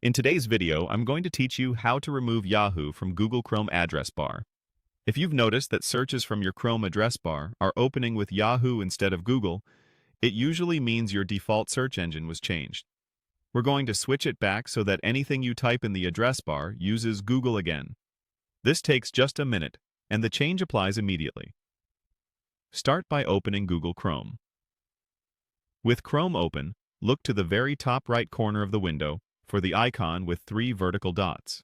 In today's video, I'm going to teach you how to remove Yahoo from Google Chrome address bar. If you've noticed that searches from your Chrome address bar are opening with Yahoo instead of Google, it usually means your default search engine was changed. We're going to switch it back so that anything you type in the address bar uses Google again. This takes just a minute, and the change applies immediately. Start by opening Google Chrome. With Chrome open, look to the very top right corner of the window for the icon with 3 vertical dots.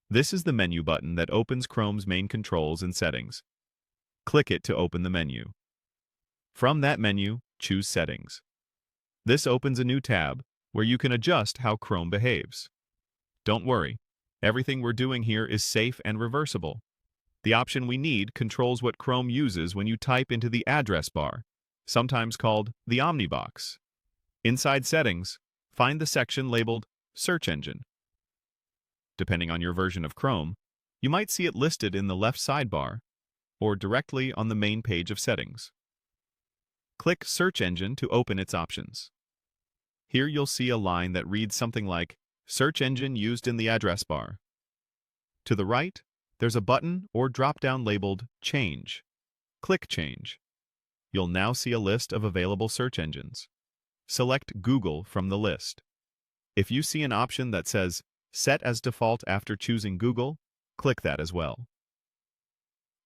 This is the menu button that opens Chrome's main controls and settings. Click it to open the menu. From that menu, choose Settings. This opens a new tab where you can adjust how Chrome behaves. Don't worry, everything we're doing here is safe and reversible. The option we need controls what Chrome uses when you type into the address bar, sometimes called the Omnibox. Inside Settings, find the section labeled Search Engine. Depending on your version of Chrome, you might see it listed in the left sidebar or directly on the main page of settings. Click Search Engine to open its options. Here you'll see a line that reads something like Search Engine used in the address bar. To the right, there's a button or drop-down labeled Change. Click Change. You'll now see a list of available search engines. Select Google from the list. If you see an option that says Set as default after choosing Google, click that as well.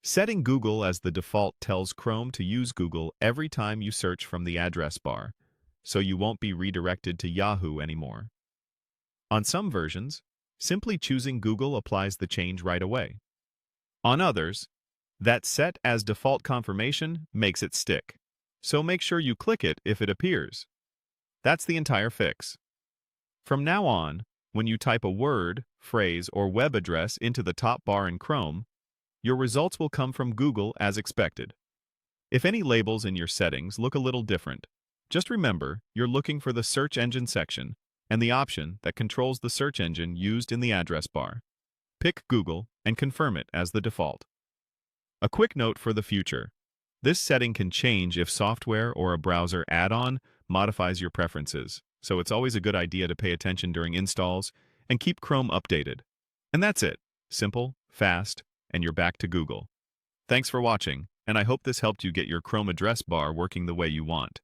Setting Google as the default tells Chrome to use Google every time you search from the address bar, so you won't be redirected to Yahoo anymore. On some versions, simply choosing Google applies the change right away. On others, that Set as default confirmation makes it stick, so make sure you click it if it appears. That's the entire fix. From now on, when you type a word, phrase, or web address into the top bar in Chrome, your results will come from Google as expected. If any labels in your settings look a little different, just remember you're looking for the search engine section and the option that controls the search engine used in the address bar. Pick Google and confirm it as the default. A quick note for the future. This setting can change if software or a browser add-on modifies your preferences, so it's always a good idea to pay attention during installs and keep Chrome updated. And that's it. Simple, fast, and you're back to Google. Thanks for watching, and I hope this helped you get your Chrome address bar working the way you want.